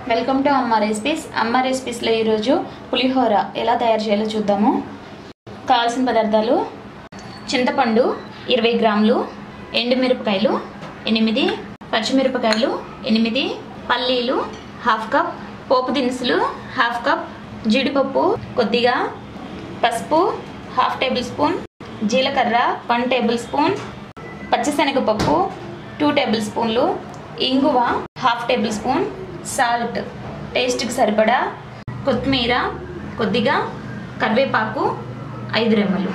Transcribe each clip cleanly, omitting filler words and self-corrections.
Welcome to అమ్మ recipes. అమ్మ రెసిపీస్లో ఈరోజు పులిహోర ఎలా తయారు చేయాలో చూద్దాము. కావాల్సిన పదార్థాలు: చింతపండు 20 గ్రాములు, ఎండుమిరపకాయలు 8, పచ్చిమిరపకాయలు 8, పల్లీలు 1/2 కప్, పోపు దినుసులు 1/2 కప్, జీడిపప్పు కొద్దిగా, పసుపు 1/2 టేబుల్ స్పూన్, జీలకర్ర 1 టేబుల్ స్పూన్, పచ్చిశనగపప్పు 2 టేబుల్ స్పూన్లు, ఇంగువ 1/2 టేబుల్ స్పూన్, సాల్ట్ టేస్ట్కి సరిపడా, కొత్తిమీర కొద్దిగా, కరివేపాకు 5 రెమ్మలు,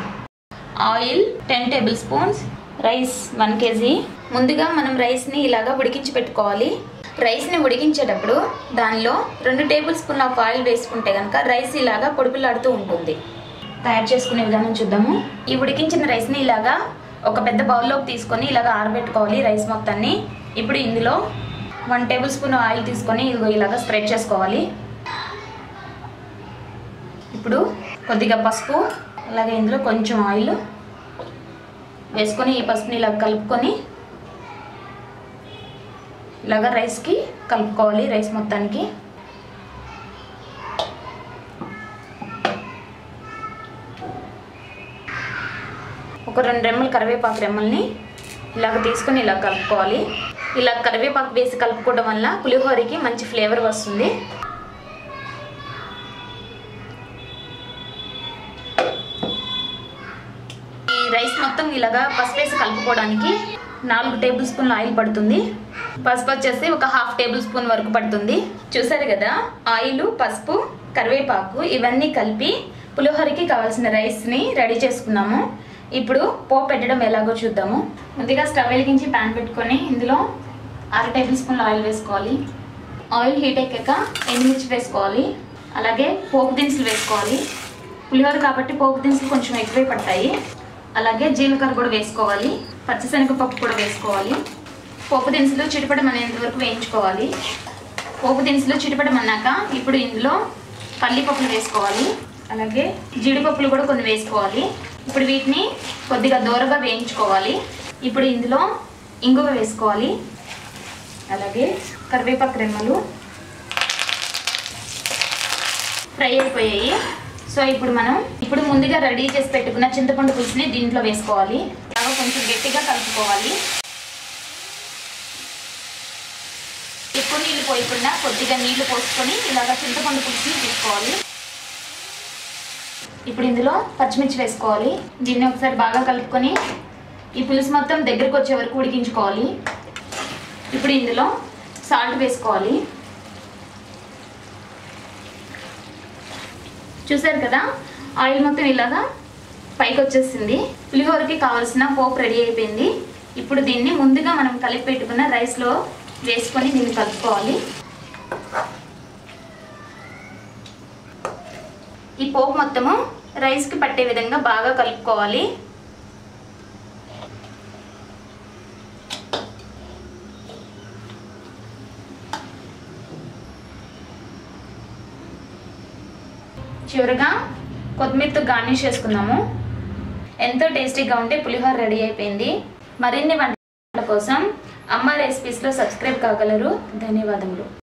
oil 10 table spoons, rice 1 kg. ముందుగా మనం రైస్ని ఇలాగా ఉడికించి పెట్టుకోవాలి. రైస్ని ఉడికించేటప్పుడు దానిలో 2 టేబుల్ స్పూన్ల ఆయిల్ వేసుకుంటే కనుక రైస్ ఇలాగా పొడిపిల్లాడుతూ ఉంటుంది. తయారు చేసుకునే విధానం చూద్దాము. ఈ ఉడికించిన రైస్ని ఇలాగా ఒక పెద్ద బౌల్లోకి తీసుకొని ఇలాగా ఆరబెట్టుకోవాలి రైస్ మొత్తాన్ని. ఇప్పుడు ఇందులో 1 టేబుల్ స్పూన్ ఆయిల్ తీసుకొని ఇలాగా స్ప్రెడ్ చేసుకోవాలి. ఇప్పుడు కొద్దిగా పసుపు, అలాగే ఇందులో కొంచెం ఆయిల్ వేసుకొని ఈ పసుపుని ఇలా కలుపుకొని ఇలాగా రైస్కి కలుపుకోవాలి. రైస్ మొత్తానికి ఒక 2 రెమ్మలు కరివేపాకు రెమ్మల్ని ఇలాగ తీసుకొని ఇలా కలుపుకోవాలి. ఇలా కరివేపాకు వేసి కలుపుకోవడం వల్ల పులిహోరకి మంచి ఫ్లేవర్ వస్తుంది. ఈ రైస్ మొత్తం ఇలాగా పసుపు వేసి కలుపుకోవడానికి 4 టేబుల్ స్పూన్ల ఆయిల్ పడుతుంది. పసుపు వచ్చేసి ఒక 1/2 టేబుల్ స్పూన్ వరకు పడుతుంది. చూసారు కదా, ఆయిల్, పసుపు, కరివేపాకు ఇవన్నీ కలిపి పులిహోరకి కావాల్సిన రైస్ని రెడీ చేసుకున్నాము. ఇప్పుడు పోపు పెట్టడం ఎలాగో చూద్దాము. ముందుగా స్టవ్ వెలిగించి ప్యాన్ పెట్టుకొని ఇందులో 6 టేబుల్ స్పూన్ల ఆయిల్ వేసుకోవాలి. ఆయిల్ హీట్ ఎక్కాక ఎండుమిర్చి వేసుకోవాలి. అలాగే పోపు దినుసులు వేసుకోవాలి. పులిహోర కాబట్టి పోపు దినుసులు కొంచెం ఎక్కువే పడతాయి. అలాగే జీలకర్ర కూడా వేసుకోవాలి. పచ్చిశనగపప్పు కూడా వేసుకోవాలి. పోపు దినుసులు చిటపడమనేంత వరకు వేయించుకోవాలి. పోపు దినుసులు చిటపడమన్నాక ఇప్పుడు ఇందులో పల్లీపప్పులు వేసుకోవాలి. అలాగే జీడిపప్పులు కూడా కొన్ని వేసుకోవాలి. ఇప్పుడు వీటిని కొద్దిగా దూరగా వేయించుకోవాలి. ఇప్పుడు ఇందులో ఇంగువ వేసుకోవాలి. అలాగే కరివేపాకు రెమ్మలు ఫ్రై అయిపోయాయి. సో ఇప్పుడు ముందుగా రెడీ చేసి పెట్టుకున్న చింతపండు పులుసుని దీంట్లో వేసుకోవాలి. అలాగే కొంచెం గట్టిగా కలుపుకోవాలి. ఎక్కువ నీళ్ళు పోయకుండా కొద్దిగా నీళ్లు పోసుకొని ఇలాగ చింతపండు పులుసుని తీసుకోవాలి. ఇప్పుడు ఇందులో పచ్చిమిర్చి వేసుకోవాలి. దీన్ని ఒకసారి బాగా కలుపుకొని ఈ పులుసు మొత్తం దగ్గరకు వచ్చే వరకు ఉడికించుకోవాలి. ఇప్పుడు ఇందులో సాల్ట్ వేసుకోవాలి. చూసారు కదా, ఆయిల్ మొత్తం ఇలాగా పైకి వచ్చేసింది. పులిహోరకి కావాల్సిన పోపు రెడీ అయిపోయింది. ఇప్పుడు దీన్ని ముందుగా మనం కలిపి పెట్టుకున్న రైస్లో వేసుకొని దీన్ని కలుపుకోవాలి. ఈ పోపు మొత్తము రైస్కి పట్టే విధంగా బాగా కలుపుకోవాలి. చివరగా కొత్తిమీరతో గార్నిష్ చేసుకున్నాము. ఎంతో టేస్టీగా ఉంటే పులిహోర రెడీ అయిపోయింది. మరిన్ని వంటల కోసం అమ్మ రెసిపీస్లో సబ్స్క్రైబ్ కాగలరు. ధన్యవాదములు.